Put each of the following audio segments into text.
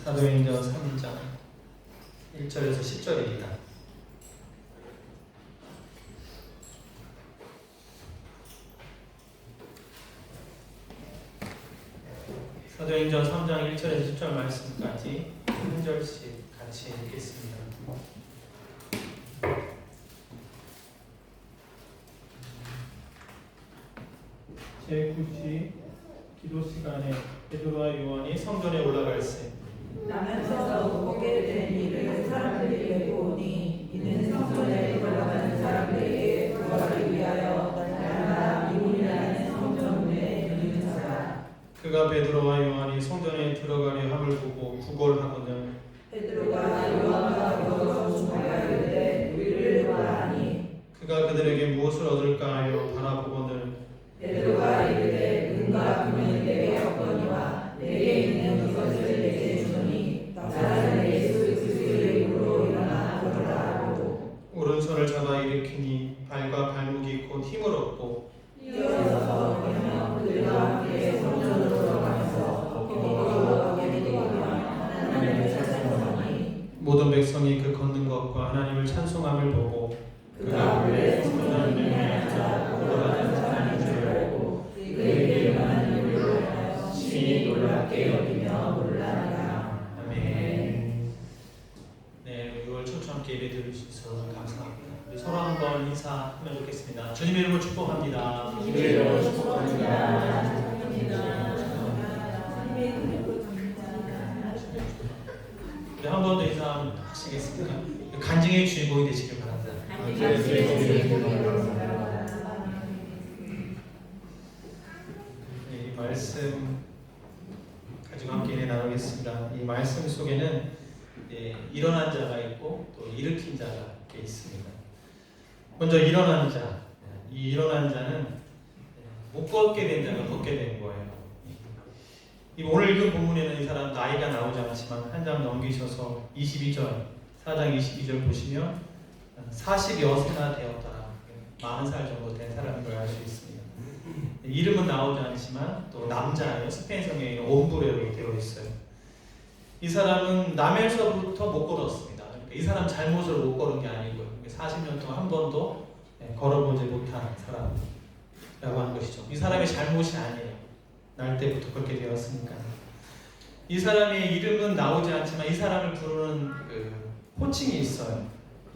사도행전 3장 1절에서 10절입니다. 사도행전 3장 1절에서 10절 말씀까지 한 절씩 같이 읽겠습니다. 제9시 기도 시간에 베드로와 요한이 성전에 올라갈세 나면서 보게 된 일을 사람들에게 보니 이는 성전에 올라가는 사람들에게 구하기 위하여 날마다 미문이라는 성전문에 있는 자라. 그가 베드로와 요한이 성전에 들어가려 함을 보고 구걸하거늘 베드로가 요한과 더불어 중하여이르되 우리를 보아하니 그가 그들에게 무엇을 얻을까 하여 바라보거늘 베드로가 이르되 은과 금은 내게 없거니와 내게 있는 이것을 내게 주노니 나사렛 예수 그리스도의 이름으로 일어나 걸어라 하고 오른손을 잡아 일으키니 발과 발목이 곧 힘을 얻고 이어서 그냥 그들과 함께 성전으로 들어가면서 기도하고 예배드리며 하나님을 찬송하니 모든 백성이 그 걷는 것과 하나님을 찬송함을 보고 그가 본래 성전 문에 앉아 걸어가는 사람인 줄 알고 그에게 일어난 일을 하여 심히 놀랍게 여기며 놀라니라. 아멘. 네, 6월 초청 함께 예배 드릴 수 있어서 감사합니다. 우리 서로 한번 인사하면 좋겠습니다. 주님의 이름으로 축복합니다. 주님의 이름으로 축복합니다. 우리 한 번 더 인사하시겠습니까? 간증의 주인공이 되시길 바랍니다. 이 말씀 가지고 함께 나누겠습니다. 이 말씀 속에는 일어난 자가 있고 또 일으킨 자가 있습니다. 먼저 일어난 자, 이 일어난 자는 못 걷게 된 자가 걷게 된 거예요. 오늘 읽은 본문에는 이 사람 나이가 나오지 않지만 한 장 넘기셔서 22절, 4장 22절 보시면 40여 세나 되었더라. 40살 정도 된 사람인 걸 알 수 있습니다. 이름은 나오지 않지만 또 남자예요. 스페인 성경에 옴브레로 되어 있어요. 이 사람은 남에서부터 못 걸었습니다. 그러니까 이 사람 잘못을 못 걸은 게 아니고요. 40년 동안 한 번도 걸어보지 못한 사람이라고 하는 것이죠. 이 사람의 잘못이 아니에요. 날 때부터 그렇게 되었으니까. 이 사람의 이름은 나오지 않지만 이 사람을 부르는 호칭이 있어요.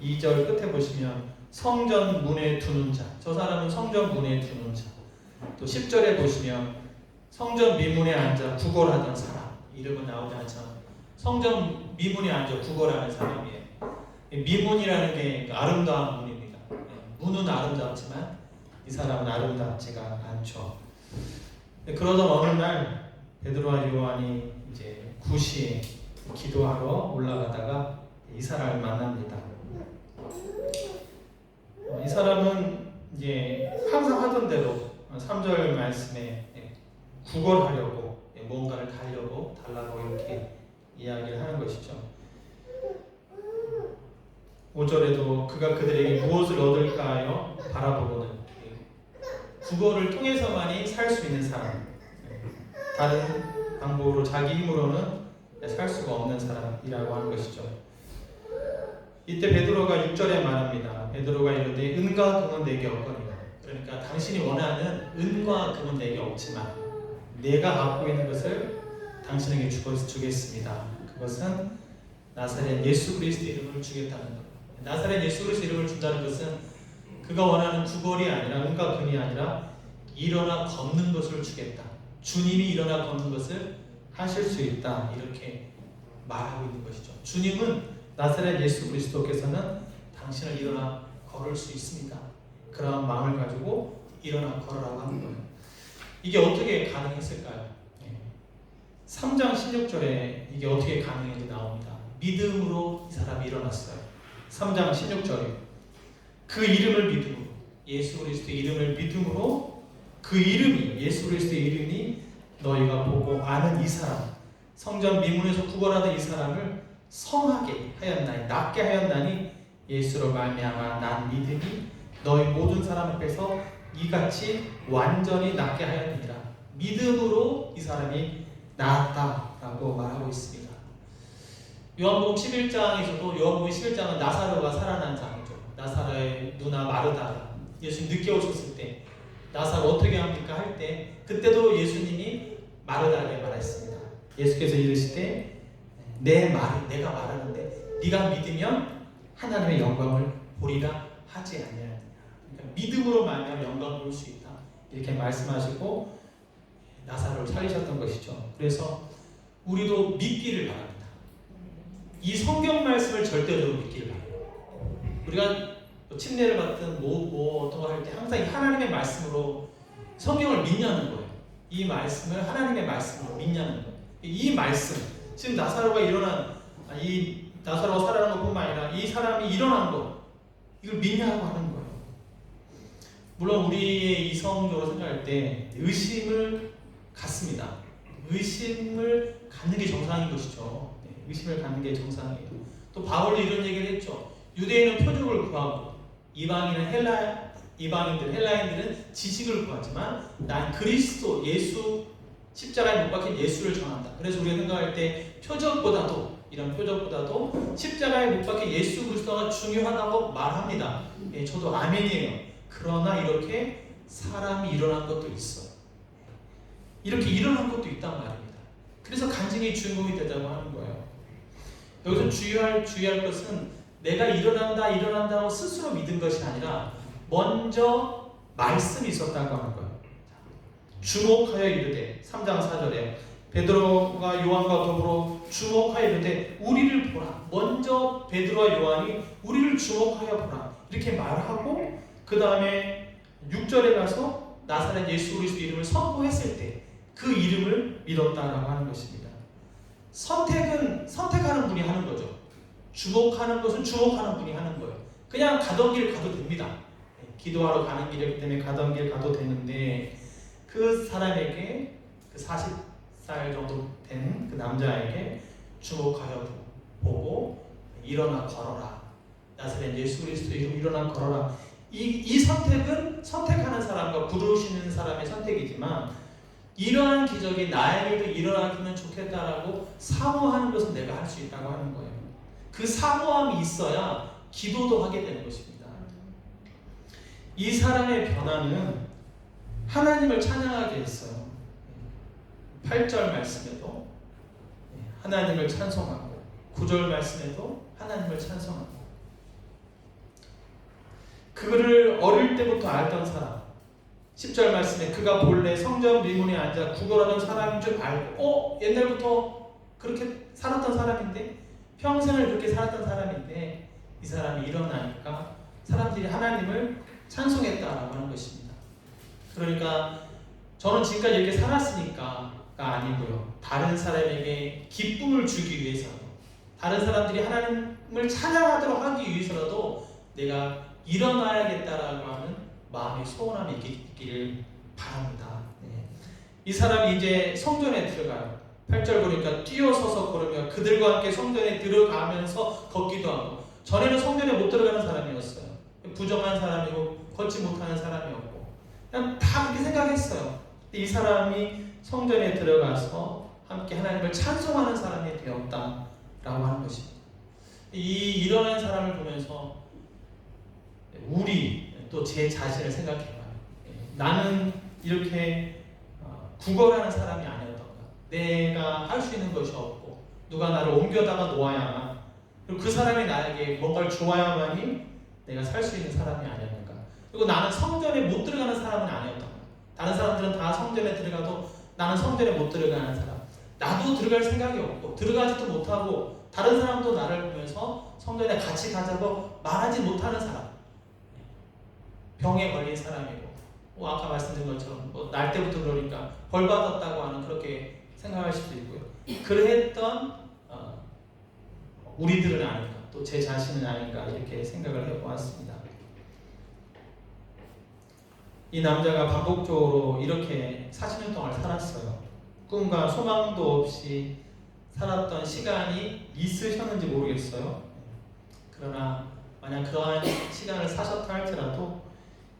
2절 끝에 보시면 성전 문에 두는 자. 저 사람은 성전 문에 두는 자. 또 10절에 보시면 성전 미문에 앉아 구걸하던 사람. 이름은 나오지 않지만 성전 미문에 앉아 구걸하는 사람이에요. 미문이라는 게 아름다운 문입니다. 문은 아름답지만 이 사람은 아름답지가 않죠. 그러던 어느 날 베드로와 요한이 이제 구시에 기도하러 올라가다가 이 사람을 만납니다. 이 사람은 이제 항상 하던 대로 3절 말씀에 구걸하려고 뭔가를 달라고 이렇게 이야기를 하는 것이죠. 5절에도 그가 그들에게 무엇을 얻을까 하여 바라보거든. 구걸을 통해서만이 살 수 있는 사람, 다른 방법으로 자기 힘으로는 살 수가 없는 사람이라고 하는 것이죠. 이때 베드로가 6절에 말합니다. 베드로가 이르되 은과 금은 내게 없거니와. 그러니까 당신이 원하는 은과 금은 내게 없지만 내가 갖고 있는 것을 당신에게 주겠습니다. 그것은 나사렛 예수 그리스도 이름을 주겠다는 것. 나사렛 예수 그리스도 이름을 준다는 것은 그가 원하는 구걸이 아니라 은과 금이 아니라 일어나 걷는 것을 주겠다. 주님이 일어나 걷는 것을 하실 수 있다. 이렇게 말하고 있는 것이죠. 주님은 나사렛 예수 그리스도께서는 당신을 일어나 걸을 수 있습니다. 그런 마음을 가지고 일어나 걸으라고 하는 거예요. 이게 어떻게 가능했을까요? 3장 16절에 이게 어떻게 가능했는지 나옵니다. 믿음으로 이 사람이 일어났어요. 3장 16절에 그 이름을 믿음으로, 예수 그리스도의 이름을 믿음으로, 그 이름이, 예수 그리스도의 이름이 너희가 보고 아는 이 사람, 성전 미문에서 구걸하던 이 사람을 성하게 하였나니, 낫게 하였나니 예수로 말미암아 난 믿음이 너희 모든 사람 앞에서 이같이 완전히 낫게 하였느니라. 믿음으로 이 사람이 나았다라고 말하고 있습니다. 요한복음 11장에서도 요한복음 11장은 나사로가 살아난 장이죠. 나사로의 누나 마르다가 예수님 늦게 오셨을 때 나사로 어떻게 합니까? 할 때 그때도 예수님이 마르다에게 말했습니다. 예수께서 이르시되 내 말을 내가 말하는데 네가 믿으면 하나님의 영광을 보리라 하지 아니하느냐. 그러니까 믿음으로 말하면 영광을 볼 수 있다. 이렇게 말씀하시고 나사로를 살리셨던 것이죠. 그래서 우리도 믿기를 바랍니다. 이 성경 말씀을 절대적으로 믿기를 바랍니다. 우리가 침례를 받든 어떤 거 할 때 항상 이 하나님의 말씀으로 성경을 믿냐는 거예요. 이 말씀을 하나님의 말씀으로 믿냐는 거예요. 이 말씀, 지금 나사로가 이 나사로가 살아난 것뿐만 아니라 이 사람이 일어난 것, 이걸 믿냐고 하는 거예요. 물론 우리의 이성적으로 생각할 때 의심을 갖습니다. 의심을 갖는 게 정상인 것이죠. 의심을 갖는 게 정상이에요. 또 바울도 이런 얘기를 했죠. 유대인은 표적을 구하고 헬라인들은 지식을 구하지만 난 그리스도 예수 십자가에 못 박힌 예수를 전한다. 그래서 우리가 생각할 때 이런 표적보다도 십자가에 못 박힌 예수 그리스도가 중요하다고 말합니다. 예, 저도 아멘이에요. 그러나 이렇게 사람이 일어난 것도 있어요. 이렇게 일어난 것도 있단 말입니다. 그래서 간증의 주인공이 되자고 하는 거예요. 여기서 주의할 것은 내가 일어난다고 스스로 믿은 것이 아니라 먼저 말씀이 있었다고 하는 거예요. 주목하여 이르되 3장 4절에 베드로가 요한과 더불어 주목하여 이르되 우리를 보라. 먼저 베드로와 요한이 우리를 주목하여 보라. 이렇게 말하고 그 다음에 6절에 가서 나사렛 예수 그리스도 이름을 선포했을 때 그 이름을 믿었다라고 하는 것입니다. 선택하는 분이 하는 거죠. 주목하는 것은 주목하는 분이 하는 거예요. 그냥 가던 길 가도 됩니다. 기도하러 가는 길이기 때문에 가던 길 가도 되는데 그 사람에게 그 40살 정도 된 그 남자에게 주목하여 보고 일어나 걸어라. 나사렛 예수 그리스도 이름 일어나 걸어라. 이 선택은 선택하는 사람과 부르시는 사람의 선택이지만 이러한 기적이 나에게도 일어나면 좋겠다라고 사모하는 것은 내가 할 수 있다고 하는 거예요. 그 사모함이 있어야 기도도 하게 되는 것입니다. 이 사람의 변화는 하나님을 찬양하게 했어요. 8절 말씀에도 하나님을 찬송하고 9절 말씀에도 하나님을 찬송하고 그를 어릴 때부터 알던 사람 10절 말씀에 그가 본래 성전 미문에 앉아 구걸하던 사람인 줄 알고 옛날부터 그렇게 살았던 사람인데 평생을 그렇게 살았던 사람인데 이 사람이 일어나니까 사람들이 하나님을 찬송했다라고 하는 것입니다. 그러니까 저는 지금까지 이렇게 살았으니까가 아니고요. 다른 사람에게 기쁨을 주기 위해서라도 다른 사람들이 하나님을 찬양하도록 하기 위해서라도 내가 일어나야겠다라고 하는 마음의 소원함이 있기를 바랍니다. 네. 이 사람이 이제 성전에 들어가요. 8절 보니까 뛰어서서 걸으며 그들과 함께 성전에 들어가면서 걷기도 하고 전에는 성전에 못 들어가는 사람이었어요. 부정한 사람이고 걷지 못하는 사람이었고 그냥 다 그렇게 생각했어요. 근데 이 사람이 성전에 들어가서 함께 하나님을 찬송하는 사람이 되었다라고 하는 것입니다. 이 일어난 사람을 보면서 우리 또 제 자신을 생각해봐요. 나는 이렇게 구걸하는 사람이 아니었던가. 내가 할 수 있는 것이 없고 누가 나를 옮겨다가 놓아야만 그리고 그 사람이 나에게 뭔가를 주어야만이 내가 살 수 있는 사람이 아니었는가. 그리고 나는 성전에 못 들어가는 사람은 아니었던가. 다른 사람들은 다 성전에 들어가도 나는 성전에 못 들어가는 사람. 나도 들어갈 생각이 없고 들어가지도 못하고 다른 사람도 나를 보면서 성전에 같이 가자고 말하지 못하는 사람. 병에 걸린 사람이고 아까 말씀드린 것처럼 날 때부터 그러니까 벌 받았다고 하는 그렇게 생각할 수도 있고요. 그랬던 우리들은 아닌가 또 제 자신은 아닌가 이렇게 생각을 해보았습니다. 이 남자가 반복적으로 이렇게 40년 동안 살았어요. 꿈과 소망도 없이 살았던 시간이 있으셨는지 모르겠어요. 그러나 만약 그러한 시간을 사셨다 할지라도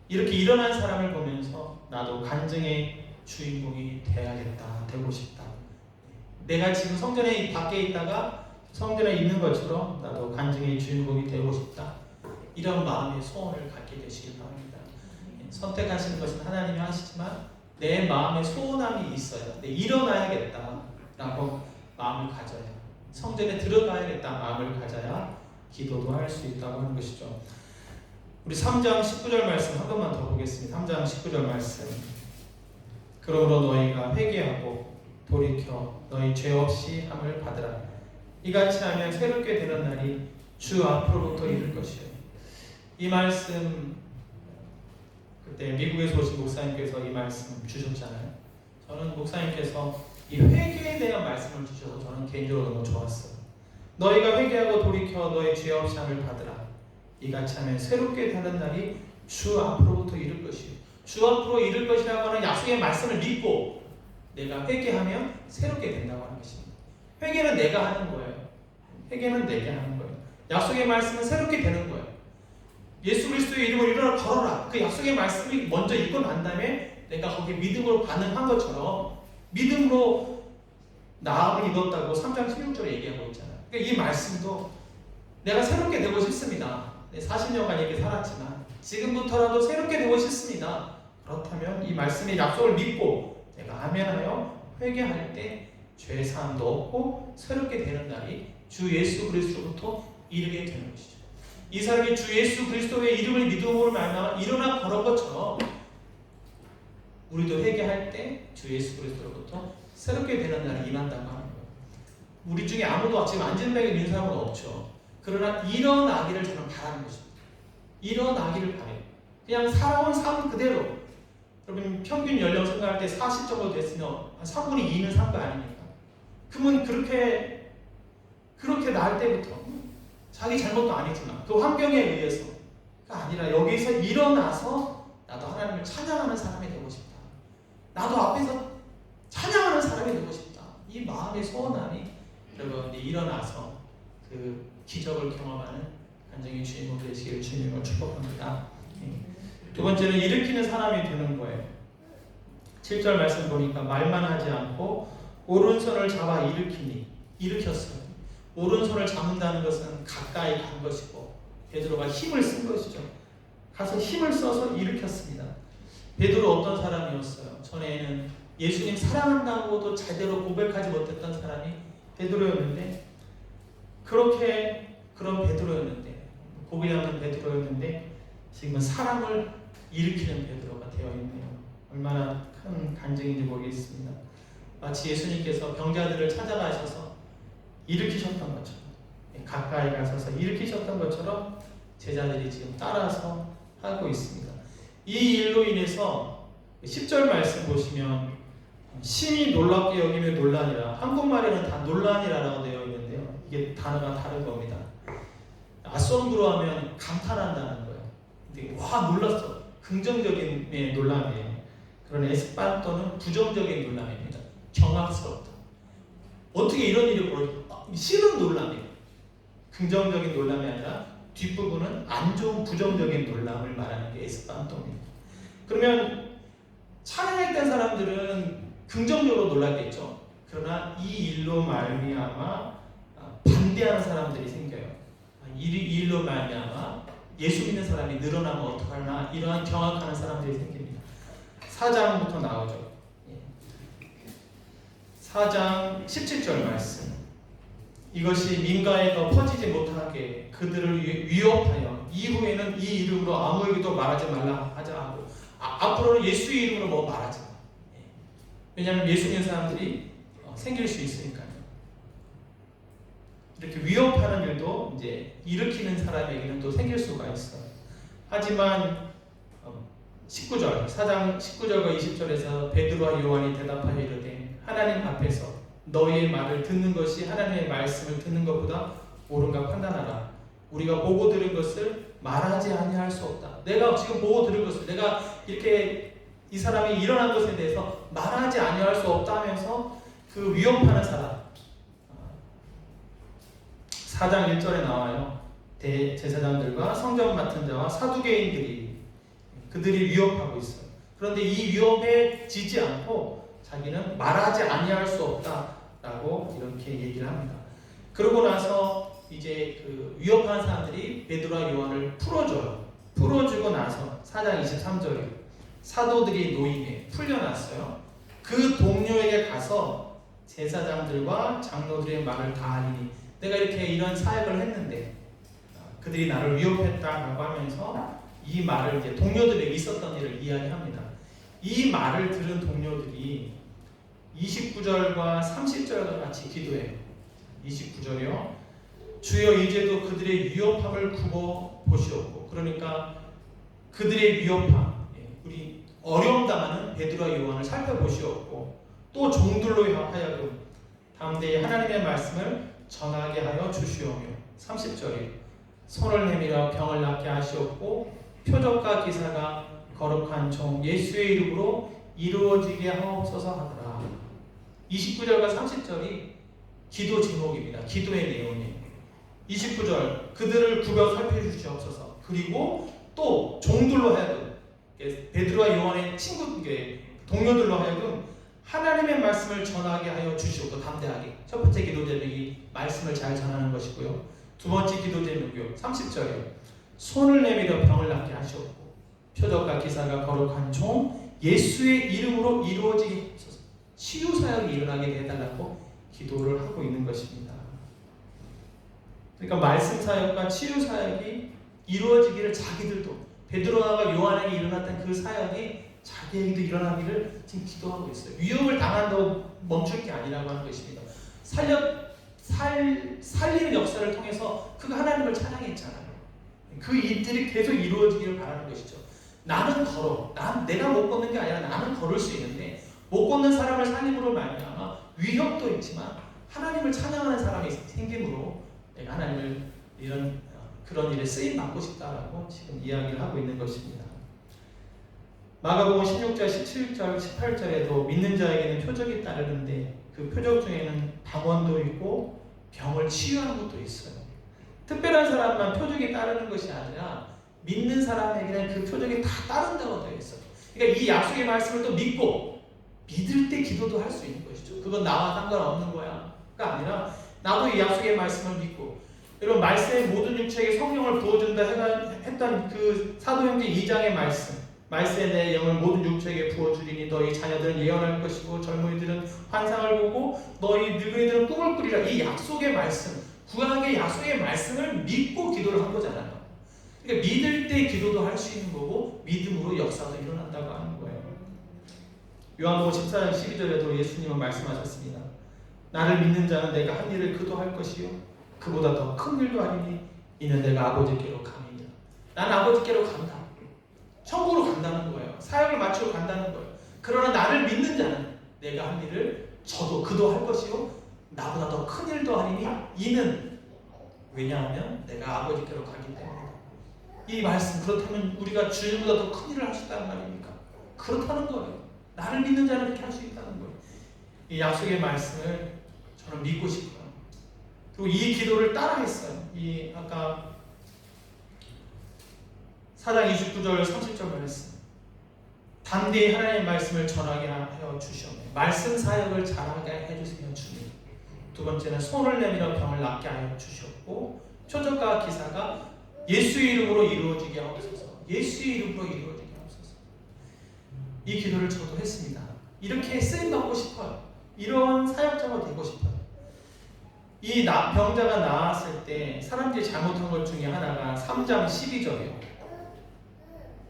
이렇게 일어난 사람을 보면서 나도 간증의 주인공이 되어야겠다, 되고 싶다. 내가 지금 성전에 밖에 있다가 성전에 있는 것처럼 나도 간증의 주인공이 되고 싶다. 이런 마음의 소원을 갖게 되시길 바랍니다. 선택하시는 것은 하나님이 하시지만 내 마음에 소원함이 있어요. 일어나야겠다라고 마음을 가져야, 성전에 들어가야겠다 마음을 가져야 기도도 할 수 있다고 하는 것이죠. 우리 3장 19절 말씀 한 번만 더 보겠습니다. 3장 19절 말씀. 그러므로 너희가 회개하고 돌이켜 너희 죄 없이 함을 받으라. 이같이 하면 새롭게 되는 날이 주 앞으로부터 이를 것이요. 이 말씀 그때 미국에서 오신 목사님께서 이 말씀 주셨잖아요. 저는 목사님께서 이 회개에 대한 말씀을 주셔서 저는 개인적으로 너무 좋았어요. 너희가 회개하고 돌이켜 너희 죄 없이 함을 받으라. 이같이 하면 새롭게 되는 날이 주 앞으로부터 이를 것이요. 주 앞으로 이를 것이라고 하는 약속의 말씀을 믿고 내가 회개하면 새롭게 된다고 하는 것입니다. 회개는 내가 하는 거예요. 회개는 내가 하는 거예요. 약속의 말씀은 새롭게 되는 거예요. 예수 그리스도의 이름으로 일어나 걸어라. 그 약속의 말씀이 먼저 읽고 난 다음에 내가 거기에 믿음으로 반응한 것처럼 믿음으로 나음을 입었다고 3장 16절에 얘기하고 있잖아요. 그러니까 이 말씀도 내가 새롭게 되고 싶습니다. 40년간 이렇게 살았지만 지금부터라도 새롭게 되고 싶습니다. 그렇다면 이 말씀의 약속을 믿고 내가 아멘하여 회개할 때 죄사함도 없고 새롭게 되는 날이 주 예수 그리스도로부터 이르게 되는 것이죠. 이 사람이 주 예수 그리스도의 이름을 믿음으로 말미암아 일어나 걸은 것처럼 우리도 회개할 때 주 예수 그리스도로부터 새롭게 되는 날이 임한다고 하는 거예요. 우리 중에 아무도 지금 안전뱅이 있는 사람은 없죠. 그러나 일어나기를 저는 바라는 것입니다. 일어나기를 바래요. 그냥 살아온 삶 그대로. 여러분 평균 연령 생각할 때 40 정도 됐으면 한 3분의 2는 산 거 아닙니까? 그러면 그렇게 날 때부터 자기 잘못도 아니지만 그 환경에 의해서가 아니라 여기서 일어나서 나도 하나님을 찬양하는 사람이 되고 싶다. 나도 앞에서 찬양하는 사람이 되고 싶다. 이 마음의 소원함이 여러분 일어나서 그 기적을 경험하는 간증의 주인공 되시길 주님을 축복합니다. 두 번째는 일으키는 사람이 되는 거예요. 7절 말씀 보니까 말만 하지 않고 오른손을 잡아 일으켰어요. 오른손을 잡는다는 것은 가까이 간 것이고 베드로가 힘을 쓴 것이죠. 가서 힘을 써서 일으켰습니다. 베드로 어떤 사람이었어요? 전에는 예수님 사랑한다고도 제대로 고백하지 못했던 사람이 베드로였는데 그런 베드로였는데 고비 없는 베드로였는데 지금은 사람을 일으키는 베드로가 되어 있네요. 얼마나 큰 간증인지 모르겠습니다. 마치 예수님께서 병자들을 찾아가셔서 일으키셨던 것처럼 가까이 가셔서 일으키셨던 것처럼 제자들이 지금 따라서 하고 있습니다. 이 일로 인해서 10절 말씀 보시면 심히 놀랍게 여기며 논란이라, 한국말에는 다 논란이라고 되어 있는데요. 이게 단어가 다른 겁니다. 아솜브로 하면 감탄한다는 거예요. 근데 와 놀랐어. 긍정적인 논란이에요. 그런 에스판토는 부정적인 논란입니다. 경악스럽다. 어떻게 이런 일이 벌어졌어? 싫은 논란이에요. 긍정적인 논란이 아니라 뒷부분은 안 좋은 부정적인 논란을 말하는 게 에스판토입니다. 그러면 찬양했던 사람들은 긍정적으로 놀랐겠죠. 그러나 이 일로 말미암아 반대하는 사람들이 생겨요. 이 일로 말미암아 예수 믿는 사람이 늘어나면 어떡하나 이러한 경악하는 사람들이 생깁니다. 4장부터 나오죠. 4장 17절 말씀. 이것이 민가에 더 퍼지지 못하게 그들을 위협하여 이후에는 이 이름으로 아무에게도 말하지 말라 하자 하고 앞으로는 예수의 이름으로 뭐 말하지 마. 왜냐하면 예수 믿는 사람들이 생길 수 있으니까요. 이렇게 위협하는 일도 이제 일으키는 사람에게는 또 생길 수가 있어요. 하지만 19절, 4장 19절과 20절에서 베드로와 요한이 대답하여 이르되 하나님 앞에서 너희의 말을 듣는 것이 하나님의 말씀을 듣는 것보다 옳은가 판단하라. 우리가 보고 들은 것을 말하지 아니할 수 없다. 내가 지금 보고 들은 것을 내가 이렇게 이 사람이 일어난 것에 대해서 말하지 아니할 수 없다 하면서 그 위협하는 사람 4장 1절에 나와요. 대제사장들과 성전 맡은 자와 사두개인들이 그들이 위협하고 있어요. 그런데 이 위협에 지지 않고 자기는 말하지 아니할 수 없다라고 이렇게 얘기를 합니다. 그러고 나서 이제 그 위협하는 사람들이 베드로와 요한을 풀어줘요. 풀어주고 나서 4장 23절에 사도들이 노임에 풀려났어요. 그 동료에게 가서 제사장들과 장로들의 말을 다 하리니 내가 이렇게 이런 사역을 했는데 그들이 나를 위협했다라고 하면서 이 말을 이제 동료들에게 있었던 일을 이야기합니다. 이 말을 들은 동료들이 29절과 30절과 같이 기도해요. 29절이요. 주여 이제도 그들의 위협함을 굽어 보시옵고, 그러니까 그들의 위협함, 우리 어려움 당하는 베드로와 요한을 살펴보시옵고, 또 종들로 하여금 담대히 하나님의 말씀을 전하게 하여 주시오며, 30절이 손을 내밀어 병을 낫게 하시옵고 표적과 기사가 거룩한 종 예수의 이름으로 이루어지게 하옵소서 하더라. 29절과 30절이 기도 제목입니다. 기도의 내용이에요. 29절 그들을 구별 살펴주시옵소서. 그리고 또 종들로 하여금 베드로와 요한의 동료들로 하여금 하나님의 말씀을 전하게 하여 주시옵고, 담대하게. 첫 번째 기도 제목이 말씀을 잘 전하는 것이고요. 두 번째 기도 제목이요. 30절이요. 손을 내밀어 병을 낫게 하시옵고 표적과 기사가 거룩한 종 예수의 이름으로 이루어지게 하소서. 치유 사역이 일어나게 해달라고 기도를 하고 있는 것입니다. 그러니까 말씀 사역과 치유 사역이 이루어지기를 자기들도, 베드로와 요한에게 일어났던 그 사역이 자기에게도 일어나기를 지금 기도하고 있어요. 위협을 당한다고 멈출 게 아니라고 하는 것입니다. 살리는 역사를 통해서 그 하나님을 찬양했잖아요. 그 일들이 계속 이루어지기를 바라는 것이죠. 나는 걸어. 내가 못 걷는 게 아니라 나는 걸을 수 있는데, 못 걷는 사람을 살림으로 말미암아 위협도 있지만 하나님을 찬양하는 사람이 생김으로 내가 하나님을 그런 일에 쓰임 받고 싶다라고 지금 이야기를 하고 있는 것입니다. 마가복음 16절, 17절, 18절에도 믿는 자에게는 표적이 따르는데 그 표적 중에는 방언도 있고 병을 치유하는 것도 있어요. 특별한 사람만 표적이 따르는 것이 아니라 믿는 사람에게는 그 표적이 다 따른다고 되어 있어요. 그러니까 이 약속의 말씀을 또 믿고 믿을 때 기도도 할 수 있는 것이죠. 그건 나와 상관없는 거야가 아니라 나도 이 약속의 말씀을 믿고, 여러분 말씀의 모든 육체에게 성령을 부어준다 했던 그 사도행전 2장의 말씀에 내 영을 모든 육체에게 부어주리니 너희 자녀들은 예언할 것이고 젊은이들은 환상을 보고 너희 늙은이들은 꿈을 꾸리라. 이 약속의 말씀, 구약의 약속의 말씀을 믿고 기도를 한 거잖아요. 그러니까 믿을 때 기도도 할 수 있는 거고 믿음으로 역사도 일어난다고 하는 거예요. 요한복음 14장 12절에도 예수님은 말씀하셨습니다. 나를 믿는 자는 내가 한 일을 그도 할 것이요 그보다 더 큰 일도 하리니 이는 내가 아버지께로 감이니라. 나는 아버지께로 간다. 천국으로 간다는 거예요. 사역을 마치고 간다는 거예요. 그러나 나를 믿는 자는 내가 한 일을 그도 할 것이요 나보다 더 큰 일도 하리니 이는, 왜냐하면 내가 아버지께로 가기 때문이다. 이 말씀, 그렇다면 우리가 주님보다 더 큰 일을 할 수 있다는 말입니까? 그렇다는 거예요. 나를 믿는 자는 이렇게 할 수 있다는 거예요. 이 약속의 말씀을 저는 믿고 싶어요. 그리고 이 기도를 따라했어요. 아까 4장 29절 30절 말씀, 담대히 하나님의 말씀을 전하게 하여 주시옵며 말씀 사역을 잘하게 해주세요 주님. 두 번째는 손을 내밀어 병을 낫게 하여 주시옵고 표적과 기사가 예수의 이름으로 이루어지게 하옵소서. 예수의 이름으로 이루어지게 하옵소서. 이 기도를 저도 했습니다. 이렇게 쓰임받고 싶어요. 이런 사역자가 되고 싶어요. 이 병자가 나았을 때 사람들이 잘못한 것 중에 하나가 3장 12절이에요.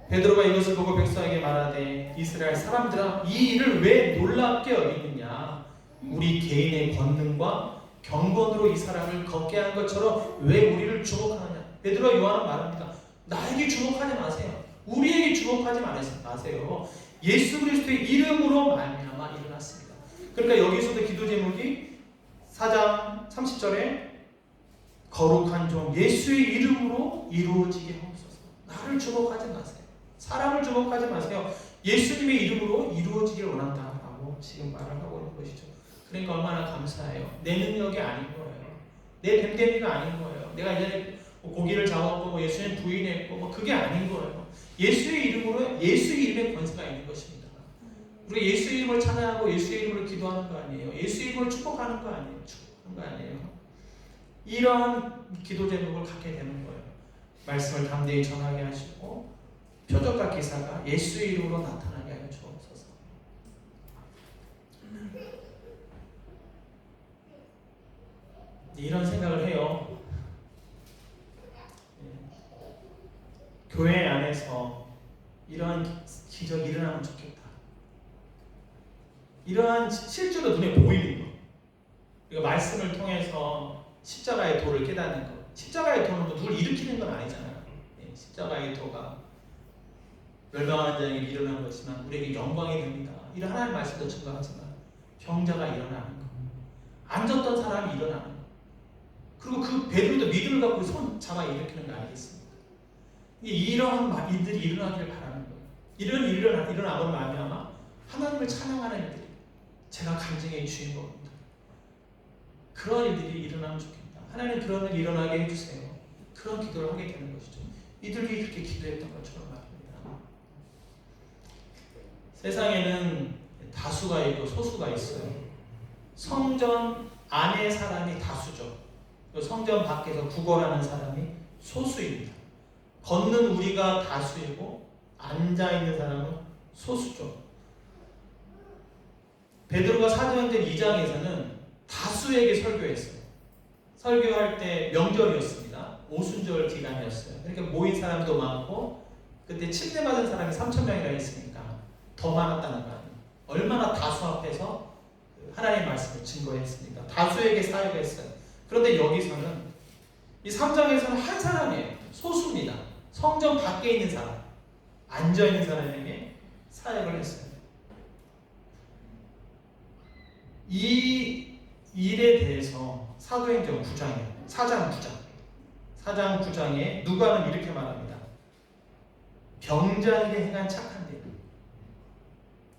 베드로가 이것을 보고 백성에게 말하되 이스라엘 사람들아 이 일을 왜 놀랍게 여기느냐. 우리 개인의 권능과 경건으로 이 사람을 걷게 한 것처럼 왜 우리를 주목하느냐. 베드로와 요한은 말합니다. 나에게 주목하지 마세요. 우리에게 주목하지 마세요. 예수 그리스도의 이름으로 말미암아 일어났습니다. 그러니까 여기서도 기도 제목이 4장 30절에 거룩한 종 예수의 이름으로 이루어지게 하옵소서. 나를 주목하지 마세요. 사람을 주목하지 마세요. 예수님의 이름으로 이루어지길 원한다라고 지금 말을 하고 있는 것이죠. 그러니까 얼마나 감사해요. 내 능력이 아닌 거예요. 내 됨됨이가 아닌 거예요. 내가 이전에 고기를 잡았고 예수님 부인했고 그게 아닌 거예요. 예수의 이름으로, 예수의 이름에 권세가 있는 것입니다. 우리가 예수의 이름을 찬양하고 예수의 이름으로 기도하는 거 아니에요. 예수의 이름을 축복하는 거 아니에요. 축복하는 거 아니에요. 이러한 기도 제목을 갖게 되는 거예요. 말씀을 담대히 전하게 하시고 표적과 기사가 예수의 이름으로 나타나게 하여 주옵소서. 이런 생각을 해요. 교회 안에서 이러한 기적이 일어나면 좋겠다. 이러한 실제로 눈에 보이는 것. 그리고 말씀을 통해서 십자가의 도를 깨닫는 것. 십자가의 도는 뭐 누굴 일으키는 건 아니잖아요. 십자가의 도가 멸망하는 자에게 일어난 것이지만 우리에게 영광이 됩니다. 이런 하나님의 말씀도 증거하지만 병자가 일어나는 것. 앉았던 사람이 일어나는 것. 그리고 그 베드로도 믿음을 갖고 손 잡아 일으키는 거 알겠습니까? 이러한 일들이 일어나길 바라는 거예요. 이런 일이 일어나고 말미암아 하나님을 찬양하는 일들이 제가 간증의 주인공입니다. 그런 일들이 일어나면 좋겠다. 하나님 그런 일이 일어나게 해주세요. 그런 기도를 하게 되는 것이죠. 이들이 그렇게 기도했던 것처럼 말입니다. 세상에는 다수가 있고 소수가 있어요. 성전 안의 사람이 다수죠. 성전 밖에서 구걸하는 사람이 소수입니다. 걷는 우리가 다수이고 앉아있는 사람은 소수죠. 베드로가 사도행전 2장에서는 다수에게 설교했어요. 설교할 때 명절이었습니다. 오순절 기간이었어요. 그러니까 모인 사람도 많고 그때 침례받은 사람이 3,000명이나 있으니까 더 많았다는 거 아니에요. 얼마나 다수 앞에서 하나님의 말씀을 증거했습니까? 다수에게 사역했어요. 그런데 여기서는 이 3장에서는 한 사람이에요. 소수입니다. 성전 밖에 있는 사람, 앉아있는 사람에게 사역을 했어요. 이 일에 대해서 사도행전 9장에 4장 9장에 누가는 이렇게 말합니다. 병자에게 행한 착한 일,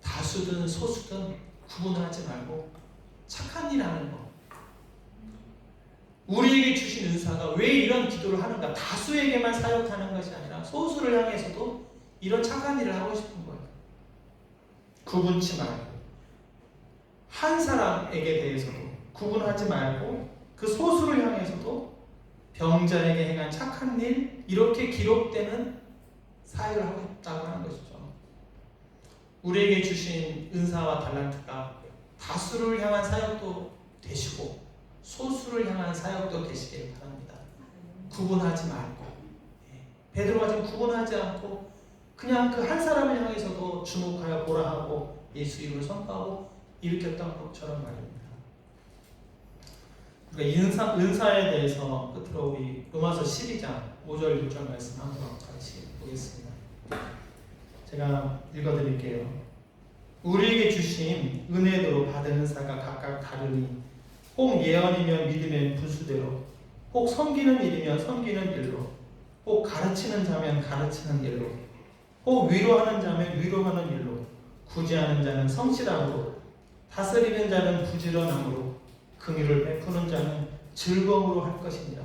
다수든 소수든 구분하지 말고 착한 일 하는 것. 우리에게 주신 은사가 왜 이런 기도를 하는가? 다수에게만 사역하는 것이 아니라 소수를 향해서도 이런 착한 일을 하고 싶은 거예요. 구분치 말고 한 사람에게 대해서도 구분하지 말고 그 소수를 향해서도 병자에게 행한 착한 일, 이렇게 기록되는 사역을 하고 싶다고 하는 것이죠. 우리에게 주신 은사와 달란트가 다수를 향한 사역도 되시고 소수를 향한 사역도 되시길 바랍니다. 구분하지 말고, 베드로가 지금 구분하지 않고 그냥 그 한 사람을 향해서도 주목하여 보라 하고 예수 이름을 선포하고 일으켰던 것처럼 말입니다. 그러니까 은사에 대해서 끝으로 우리 로마서 12장 5절 6절 말씀 한번 같이 보겠습니다. 제가 읽어드릴게요. 우리에게 주신 은혜대로 받은 은사가 각각 다르니 혹 예언이면 믿음의 분수대로, 혹 섬기는 일이면 섬기는 일로, 혹 가르치는 자면 가르치는 일로, 혹 위로하는 자면 위로하는 일로, 구제하는 자는 성실함으로, 다스리는 자는 부지런함으로, 긍휼을 베푸는 자는 즐거움으로 할 것이니라.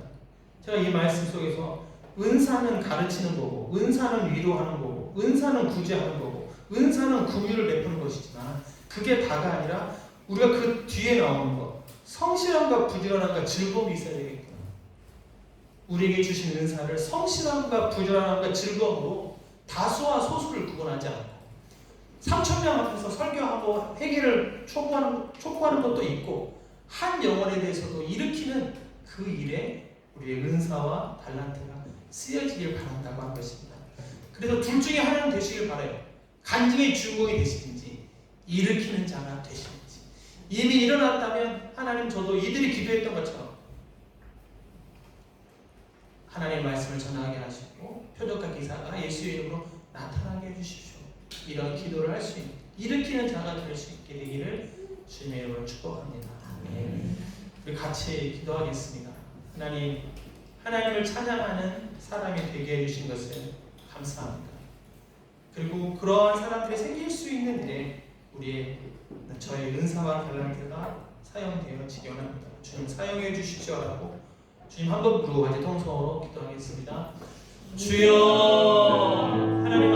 제가 이 말씀 속에서 은사는 가르치는 거고, 은사는 위로하는 거고, 은사는 구제하는 거고, 은사는 긍휼을 베푸는 것이지만 그게 다가 아니라 우리가 그 뒤에 나오는 것, 성실함과 부지런함과 즐거움이 있어야 되겠구나. 우리에게 주신 은사를 성실함과 부지런함과 즐거움으로 다수와 소수를 구분하지 않고 3,000명 앞에서 설교하고 회개를 촉구하는 것도 있고 한 영혼에 대해서도 일으키는 그 일에 우리의 은사와 달란트가 쓰여지길 바란다고 한 것입니다. 그래서 둘 중에 하나는 되시길 바라요. 간증의 주인공이 되시든지 일으키는 자가 되시든지. 이미 일어났다면 하나님 저도 이들이 기도했던 것처럼 하나님의 말씀을 전하게 하시고 표적과 기사가 예수의 이름으로 나타나게 해주십시오. 이런 기도를 할 수 있는 일으키는 자가 될 수 있게 되기를 주님의 이름으로 축복합니다. 아멘. 우리 같이 기도하겠습니다. 하나님을 찬양하는 사람이 되게 해주신 것을 감사합니다. 그리고 그러한 사람들이 생길 수 있는 일에 저의 은사와 달란트가 사용되어지기 원합니다. 주님 사용해 주십시오라고 주님 한 번 부르고 같이 통성으로 기도하겠습니다. 주여 하나님